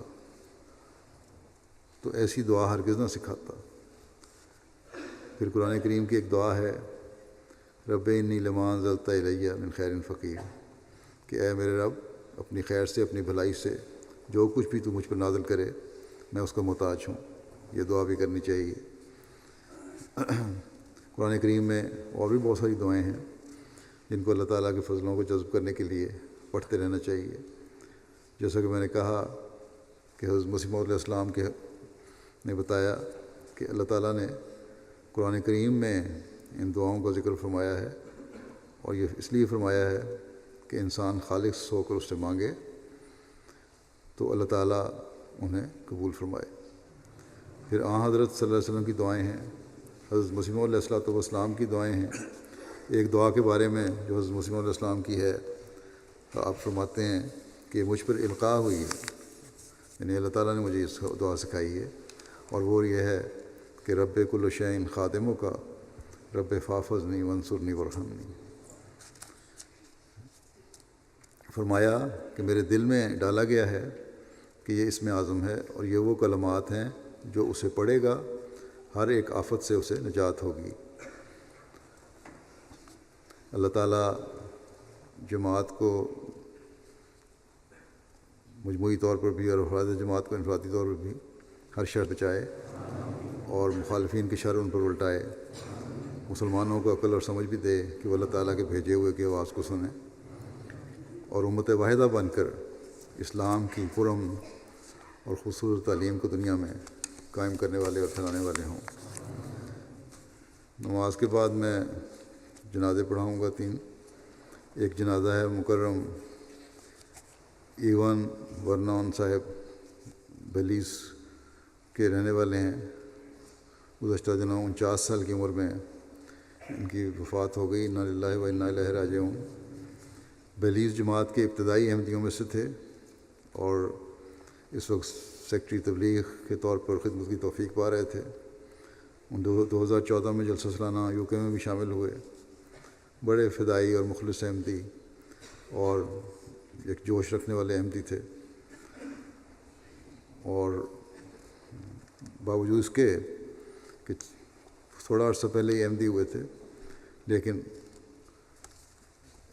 Speaker 1: تو ایسی دعا ہرگز نہ سکھاتا۔ پھر قرآن کریم کی ایک دعا ہے، رب انی لما انزلت الی من خیر فقیر، کہ اے میرے رب، اپنی خیر سے، اپنی بھلائی سے جو کچھ بھی تو مجھ پر نازل کرے میں اس کا محتاج ہوں۔ یہ دعا بھی کرنی چاہیے۔ قرآن کریم میں اور بھی بہت ساری دعائیں ہیں جن کو اللہ تعالیٰ کے فضلوں کو جذب کرنے کے لیے پڑھتے رہنا چاہیے۔ جیسا کہ میں نے کہا کہ حضرت مسیح علیہ السلام نے بتایا کہ اللہ تعالیٰ نے قرآن کریم میں ان دعاؤں کا ذکر فرمایا ہے، اور یہ اس لیے فرمایا ہے کہ انسان خالص ہو کر اس سے مانگے تو اللہ تعالیٰ انہیں قبول فرمائے۔ پھر حضرت صلی اللہ علیہ وسلم کی دعائیں ہیں، حضرت مسیح علیہ الصلوۃ والسلام کی دعائیں ہیں۔ ایک دعا کے بارے میں جو حضرت مسیح علیہ السلام کی ہے، آپ فرماتے ہیں کہ مجھ پر القاء ہوئی ہے، یعنی اللہ تعالیٰ نے مجھے اس دعا سکھائی ہے، اور وہ یہ ہے کہ رب کل شیء خادموں کا رب فاحفظنی وانصرنی وارحمنی۔ فرمایا کہ میرے دل میں ڈالا گیا ہے کہ یہ اسم اعظم ہے، اور یہ وہ کلمات ہیں جو اسے پڑھے گا ہر ایک آفت سے اسے نجات ہوگی۔ اللہ تعالیٰ جماعت کو مجموعی طور پر بھی اور افراد جماعت کو انفرادی طور پر بھی ہر شر بچائے، اور مخالفین کی شر ان پر الٹائے، مسلمانوں کو عقل اور سمجھ بھی دے کہ وہ اللہ تعالیٰ کے بھیجے ہوئے کی آواز کو سنیں، اور امت واحدہ بن کر اسلام کی پرامن اور خصوصی تعلیم کو دنیا میں قائم کرنے والے اور پھیلانے والے ہوں۔ نماز کے بعد میں جنازے پڑھاؤں گا 3۔ ایک جنازہ ہے مکرم ایوان ورنون صاحب، بیلیز کے رہنے والے ہیں۔ گزشتہ دنوں 49 سال کی عمر میں ان کی وفات ہو گئی، انا للہ و انا الیہ راجعون۔ بیلیز جماعت کے ابتدائی احمدیوں میں سے تھے، اور اس وقت سیکٹری تبلیغ کے طور پر خدمت کی توفیق پا رہے تھے۔ 2014 میں جلسہ سالانہ UK میں بھی شامل ہوئے۔ بڑے فدائی اور مخلص احمدی اور ایک جوش رکھنے والے احمدی تھے، اور باوجود اس کے کہ تھوڑا عرصہ پہلے ہی احمدی ہوئے تھے، لیکن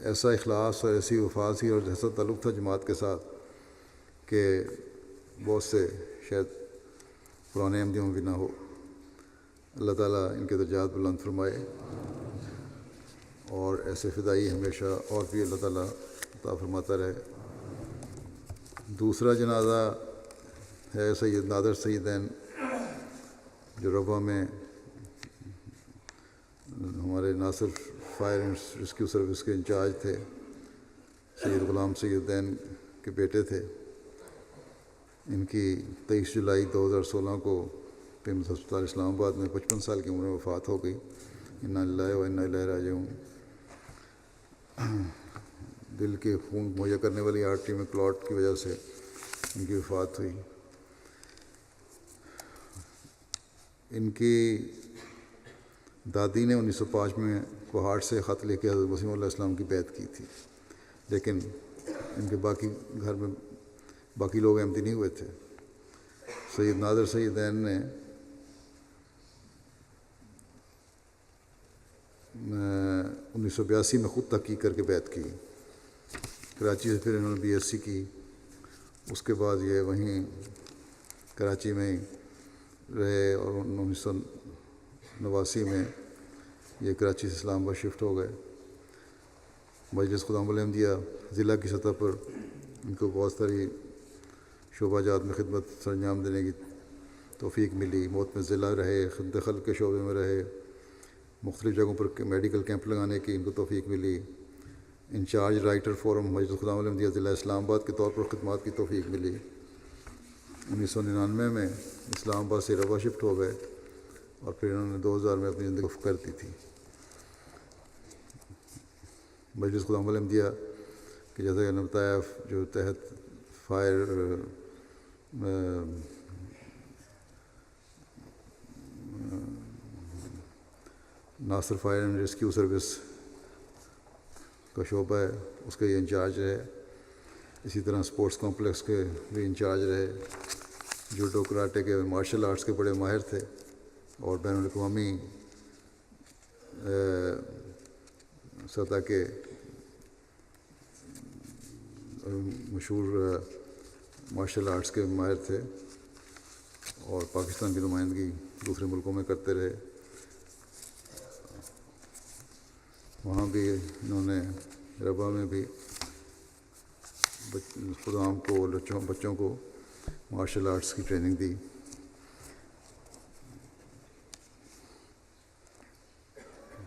Speaker 1: ایسا اخلاص اور ایسی وفا سی اور ایسا تعلق تھا جماعت کے ساتھ کہ بہت سے شاید پرانے احمدیوں میں بھی نہ ہو۔ اللہ تعالیٰ ان کے درجات بلند فرمائے، اور ایسے فدائی ہمیشہ اور بھی اللہ تعالیٰ عطا فرماتا رہے۔ دوسرا جنازہ ہے سید نادر سیدین، جو ربوہ میں ہمارے ناصر فائر اینڈ ریسکیو سروس کے انچارج تھے، سید غلام سیدین کے بیٹے تھے۔ ان کی 23 جولائی 2016 کو پیمز ہسپتال اسلام آباد میں 55 سال کی عمر میں وفات ہو گئی۔ انا للہ و انا الیہ راجعون۔ دل کے خون مہیا کرنے والی آرٹری میں کلاٹ کی وجہ سے ان کی وفات ہوئی۔ ان کی دادی نے 1905 میں کوہاٹ سے خط لے کے حضرت مسیح علیہ السلام کی بیعت کی تھی، لیکن ان کے باقی گھر میں باقی لوگ احمدی نہیں ہوئے تھے۔ سید نادر سیدین نے 1982 میں خود تحقیق کر کے بیعت کی۔ کراچی سے پھر انہوں نے BSc کی، اس کے بعد یہ وہیں کراچی میں ہی رہے، اور 1989 میں یہ کراچی سے اسلام آباد شفٹ ہو گئے۔ مجلس خدام الاحمدیہ ضلع کی سطح پر ان کو بہت ساری شعبہ جات میں خدمت سر انجام دینے کی توفیق ملی۔ موت میں ضلع رہے، خدمت خلق کے شعبے میں رہے، مختلف جگہوں پر میڈیکل کیمپ لگانے کی ان کو توفیق ملی۔ انچارج رائٹر فورم مجلس خدام الاحمدیہ ضلع اسلام آباد کے طور پر خدمات کی توفیق ملی۔ 1999 میں اسلام آباد سے ربوہ شفٹ ہو گئے، اور پھر انہوں نے 2000 میں اپنی زندگی کر دی تھی۔ مجلس خدام الاحمدیہ کہ جیسا کہ نے بتایا، جو تحت fire Nasir fire and rescue service کا شعبہ ہے، اس کے یہ انچارج رہے۔ اسی طرح اسپورٹس کمپلیکس کے بھی انچارج رہے۔ جوڈو کراٹے کے مارشل آرٹس کے بڑے ماہر تھے، اور بین الاقوامی سطح کے مشہور مارشل آرٹس کے ماہر تھے، اور پاکستان کی نمائندگی دوسرے ملکوں میں کرتے رہے۔ وہاں بھی انہوں نے ربوہ میں بھی خدام کو، بچوں کو مارشل آرٹس کی ٹریننگ دی۔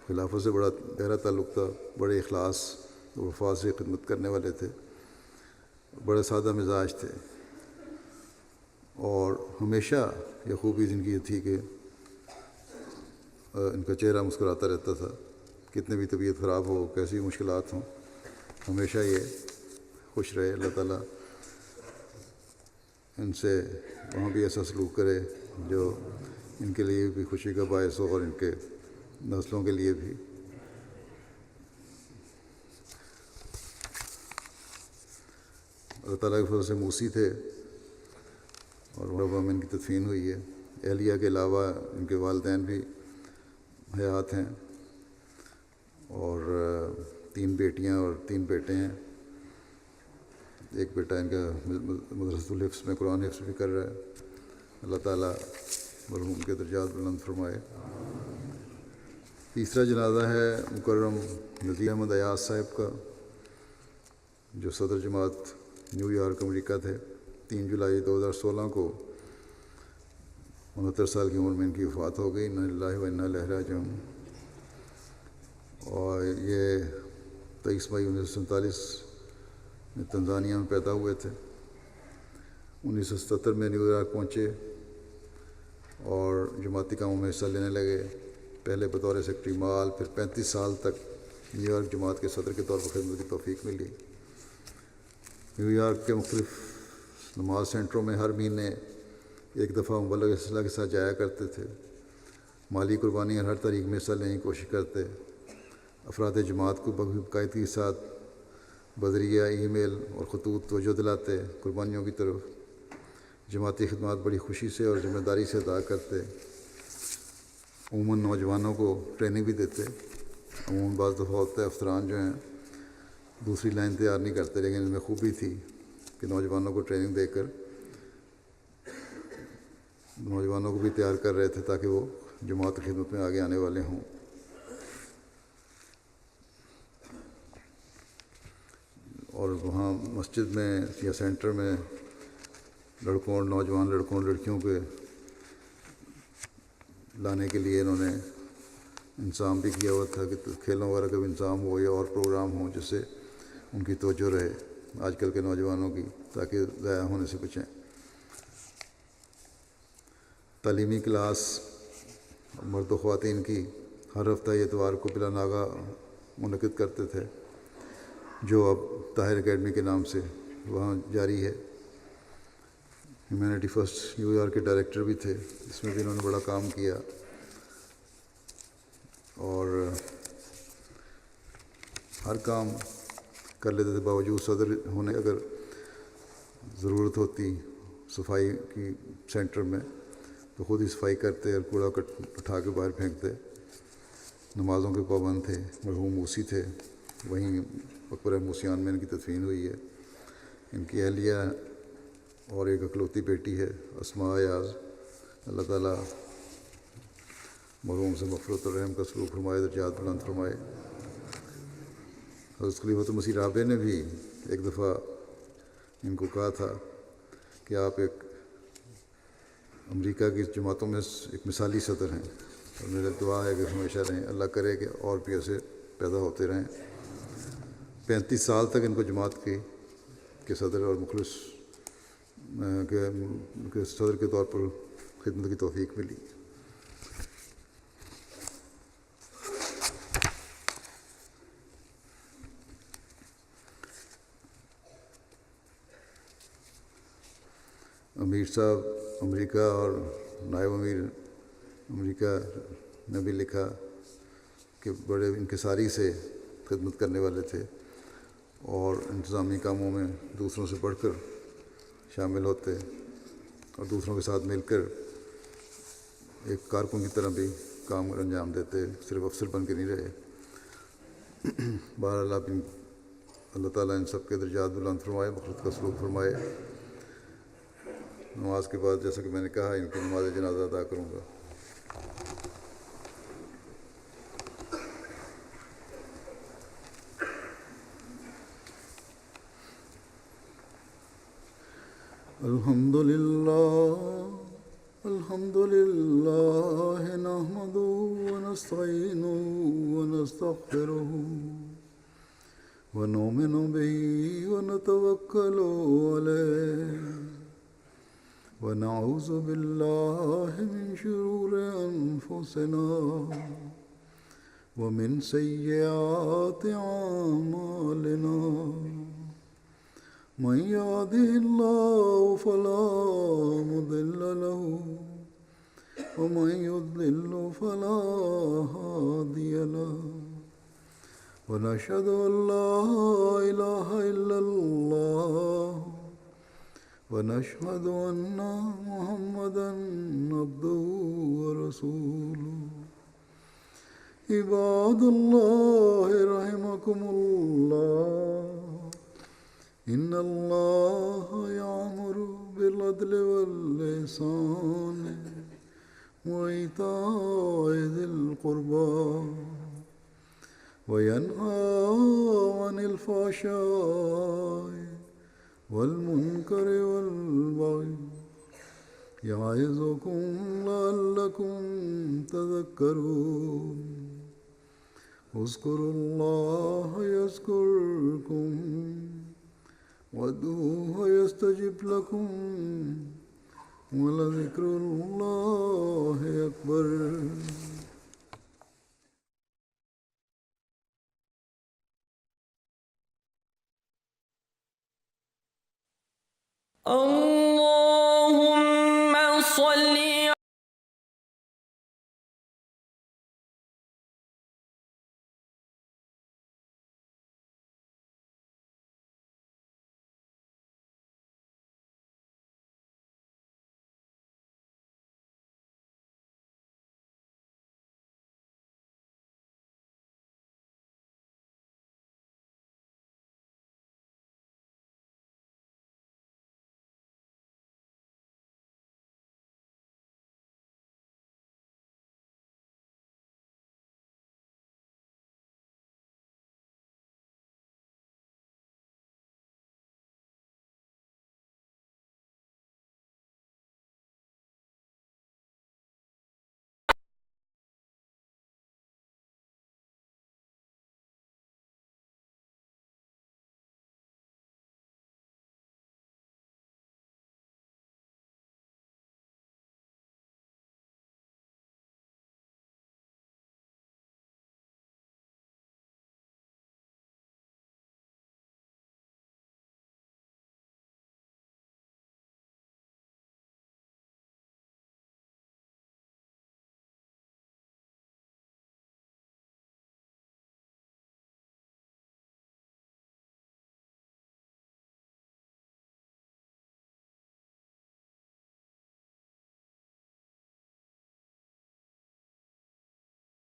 Speaker 1: خلافت سے بڑا گہرا تعلق تھا، بڑے اخلاص اور وفا سے خدمت کرنے والے تھے، بڑے سادہ مزاج تھے، اور ہمیشہ یہ خوبی جن کی یہ تھی کہ ان کا چہرہ مسکراتا رہتا تھا، کتنے بھی طبیعت خراب ہو، کیسی مشکلات ہوں، ہمیشہ یہ خوش رہے۔ اللہ تعالیٰ ان سے وہاں بھی ایسا سلوک کرے جو ان کے لیے بھی خوشی کا باعث ہو، اور ان کے نسلوں کے لیے بھی۔ اللہ تعالیٰ کے فضل سے موسی تھے، اور ربوہ میں ان کی تدفین ہوئی ہے۔ اہلیہ کے علاوہ ان کے والدین بھی حیات ہیں، اور 3 بیٹیاں اور 3 بیٹے ہیں۔ ایک بیٹا ان کا مدرسۃ الحفظ میں قرآن حفظ بھی کر رہا ہے۔ اللہ تعالیٰ مرحوم کے درجات بلند فرمائے۔ تیسرا جنازہ ہے مکرم نذیر احمد ایاز صاحب کا، جو صدر جماعت نیو یارک امریکہ تھے۔ 3 جولائی 2016 کو 69 سال کی عمر میں ان کی وفات ہو گئی۔ انا للہ و انا الیہ راجعون۔ اور یہ 23 مئی 1947 میں تنزانیہ میں پیدا ہوئے تھے۔ 1977 میں نیو یارک پہنچے اور جماعتی کاموں میں حصہ لینے لگے، پہلے بطور سیکرٹری مال، پھر 35 سال تک نیو یارک جماعت کے صدر کے طور پر خدمت کی توفیق ملی۔ نیو یارک کے مختلف نماز سینٹروں میں ہر مہینے 1 دفعہ مبلغ اصلاح کے ساتھ جایا کرتے تھے۔ مالی قربانی ہر طریق میں حصہ لینے کی کوشش کرتے۔ افراد جماعت کو باقاعدگی کے ساتھ بذریعہ ای میل اور خطوط توجہ دلاتے قربانیوں کی طرف۔ جماعتی خدمات بڑی خوشی سے اور ذمہ داری سے ادا کرتے۔ عموماً نوجوانوں کو ٹریننگ بھی دیتے. عموماً بعض دفعہ ہوتا ہے افسران جو ہیں دوسری لائن تیار نہیں کرتے، لیکن ان میں خوبی تھی کہ نوجوانوں کو ٹریننگ دے کر نوجوانوں کو بھی تیار کر رہے تھے تاکہ وہ جماعت کی خدمت میں آگے آنے والے ہوں. اور وہاں مسجد میں یا سینٹر میں لڑکوں اور نوجوان لڑکوں اور لڑکیوں کے لانے کے لیے انہوں نے انتظام بھی کیا ہوا تھا کہ کھیلوں وغیرہ کا بھی انتظام ہو یا اور پروگرام ہوں جس سے ان کی توجہ رہے آج کل کے نوجوانوں کی، تاکہ ضائع ہونے سے بچیں. تعلیمی کلاس مرد و خواتین کی ہر ہفتہ اتوار کو بلا ناغہ منعقد کرتے تھے، جو اب طاہر اکیڈمی کے نام سے وہاں جاری ہے. ہیومینٹی فرسٹ نیو یارک کے ڈائریکٹر بھی تھے، اس میں بھی انہوں نے بڑا کام کیا. اور ہر کام کر لیتے تھے، باوجود صدر ہونے اگر ضرورت ہوتی صفائی کی سینٹر میں تو خود ہی صفائی کرتے اور کوڑا اٹھا کے باہر پھینکتے. نمازوں کے پابند تھے، مرحوم موسی تھے، وہیں مقبرہ موسیان میں ان کی تدفین ہوئی ہے. ان کی اہلیہ اور ایک اکلوتی بیٹی ہے اسماء ایاز، اللہ تعالیٰ مرحوم سے مغفرت و رحم کا سلوک فرمائے، درجات بلند فرمائے. حضرت خلیفۃ المسیح رابع نے بھی ایک دفعہ ان کو کہا تھا کہ آپ ایک امریکہ کی جماعتوں میں ایک مثالی صدر ہیں، اور میرا دعا ہے کہ ہمیشہ رہیں، اللہ کرے کہ اور بھی ایسے پیدا ہوتے رہیں. 35 سال تک ان کو جماعت کے صدر اور مخلص کے صدر کے طور پر خدمت کی توفیق ملی. امیر صاحب امریکہ اور نائب امیر امریکہ نے بھی لکھا کہ بڑے انکساری سے خدمت کرنے والے تھے اور انتظامی کاموں میں دوسروں سے بڑھ کر شامل ہوتے اور دوسروں کے ساتھ مل کر ایک کارکن کی طرح بھی کام انجام دیتے، صرف افسر بن کے نہیں رہے. بہرحال اللہ تعالیٰ ان سب کے درجات بلند فرمائے، مغفرت کا سلوک فرمائے. نماز کے بعد جیسا کہ میں نے کہا ان کی نماز جنازہ ادا کروں گا. الحمد للہ نحمده ونستعینه ونستغفره ونؤمن به ونتوکل علیہ ونعوذ باللہ من شرور انفسنا ومن سیئات اعمالنا من يهده الله فلا مضل له ومن يضلل فلا هادي له ونشهد أن لا إله إلا الله ونشهد أن محمدا عبده ورسوله. عباد الله رحمكم الله، إن الله يأمر بالعدل والإحسان وإيتاء ذي القربى وينهى عن الفحشاء والمنكر والبغي يعظكم لعلكم تذكرون. اذكروا الله يذكركم وادعوه يستجب لكم ولذكر الله أكبر.
Speaker 2: Oh